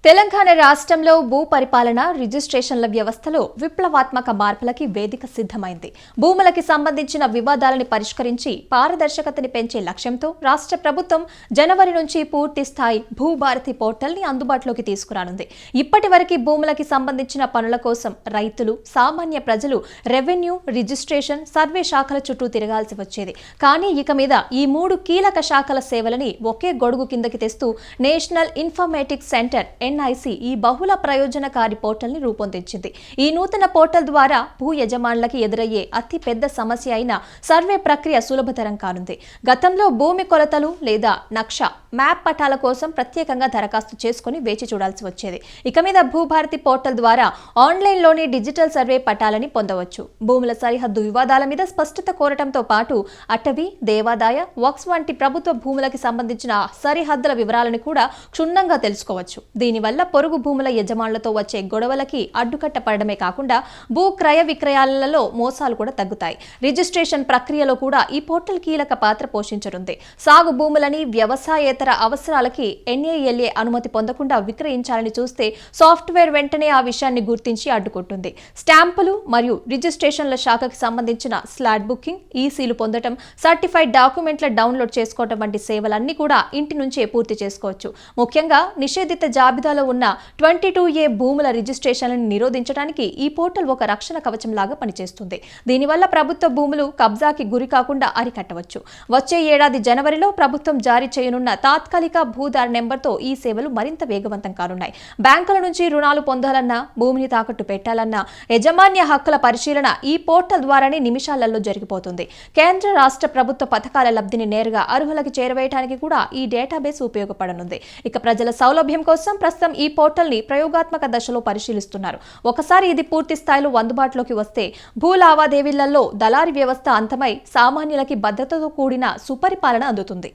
తెలంగాణ రాష్ట్రంలో భూ పరిపాలన రిజిస్ట్రేషన్ల వ్యవస్థలో విప్లవాత్మక మార్పులకి వేదిక సిద్ధమైంది. భూములకి సంబంధించిన వివాదాలను పరిష్కరించి పారదర్శకతని పెంచే లక్ష్యంతో రాష్ట్ర ప్రభుత్వం జనవరి నుంచి పూర్తి స్థాయి భూభారతి పోర్టల్ని అందుబాటులోకి తీసుకురానుంది. ఇప్పటివరకు భూములకి సంబంధించిన పనుల కోసం రైతులు, సామాన్య ప్రజలు రెవెన్యూ, రిజిస్ట్రేషన్, సర్వే శాఖల చుట్టూ తిరగాల్సి వచ్చేది. కానీ ఇక మీద ఈ మూడు కీలక శాఖల సేవలని ఒకే గొడుగు కిందకి తెస్తూ నేషనల్ ఇన్ఫర్మేటిక్స్ సెంటర్ NIC ఈ బహుళ ప్రయోజనకారి పోర్టల్ ని రూపొందించింది. ఈ నూతన పోర్టల్ ద్వారా భూ యజమానులకి ఎదురయ్యే అతి పెద్ద సమస్య అయిన సర్వే ప్రక్రియ సులభతరం కానుంది. గతంలో భూమి కొలతలు లేదా నక్ష మ్యాప్ పటాల కోసం ప్రత్యేకంగా దరఖాస్తు చేసుకుని వేచి చూడాల్సి వచ్చేది. ఇక మీద భూభారతి పోర్టల్ ద్వారా ఆన్లైన్లోని డిజిటల్ సర్వే పటాలని పొందవచ్చు. భూముల సరిహద్దు వివాదాల మీద స్పష్టత కోరటంతో పాటు అటవీ, దేవాదాయ, వక్స్ వంటి ప్రభుత్వ భూములకి సంబంధించిన సరిహద్దుల వివరాలను కూడా క్షుణ్ణంగా తెలుసుకోవచ్చు. దీనివల్ల పొరుగు భూముల యజమానులతో వచ్చే గొడవలకి అడ్డుకట్ట పడడమే కాకుండా భూ క్రయ విక్రయాలలో మోసాలు కూడా తగ్గుతాయి. రిజిస్ట్రేషన్ ప్రక్రియలో కూడా ఈ పోర్టల్ కీలక పాత్ర పోషించనుంది. సాగు భూములని వ్యవసాయేతర అవసరాలకి NALA అనుమతి పొందకుండా విక్రయించాలని చూస్తే సాఫ్ట్వేర్ వెంటనే ఆ విషయాన్ని గుర్తించి అడ్డుకుంటుంది. స్టాంపులు మరియు రిజిస్ట్రేషన్ల శాఖకి సంబంధించిన స్లాట్ బుకింగ్, ఈసీలు పొందడం, సర్టిఫైడ్ డాక్యుమెంట్ల డౌన్లోడ్ చేసుకోవడం వంటి సేవలన్నీ కూడా ఇంటి నుంచే పూర్తి చేసుకోవచ్చు. ముఖ్యంగా నిషేధిత జాబితాలో ఉన్న 22A భూముల రిజిస్ట్రేషన్లను నిరోధించడానికి ఈ పోర్టల్ ఒక రక్షణ కవచం లాగా పనిచేస్తుంది. దీనివల్ల ప్రభుత్వ భూములు కబ్జాకి గురి కాకుండా అరికట్టవచ్చు. వచ్చే ఏడాది జనవరిలో ప్రభుత్వం జారీ చేయనున్న తాత్కాలిక భూదారు నెంబర్తో ఈ సేవలు మరింత వేగవంతం కానున్నాయి. బ్యాంకుల నుంచి రుణాలు పొందాలన్నా, భూమిని తాకట్టు పెట్టాలన్నా యజమాన్య హక్కుల పరిశీలన ఈ పోర్టల్ ద్వారానే నిమిషాలలో జరిగిపోతుంది. కేంద్ర, రాష్ట్ర ప్రభుత్వ పథకాల లబ్ధిని నేరుగా అర్హులకు చేరవేయడానికి కూడా ఈ డేటాబేస్ ఉపయోగపడనుంది. ఇక ప్రజల సౌలభ్యం కోసం ప్రస్తుతం ఈ పోర్టల్ ని ప్రయోగాత్మక దశలో పరిశీలిస్తున్నారు. ఒకసారి ఇది పూర్తి స్థాయిలో అందుబాటులోకి వస్తే భూ లావాదేవీలలో దళారీ వ్యవస్థ అంతమై సామాన్యులకి భద్రతతో కూడిన సుపరిపాలన అందుతుంది.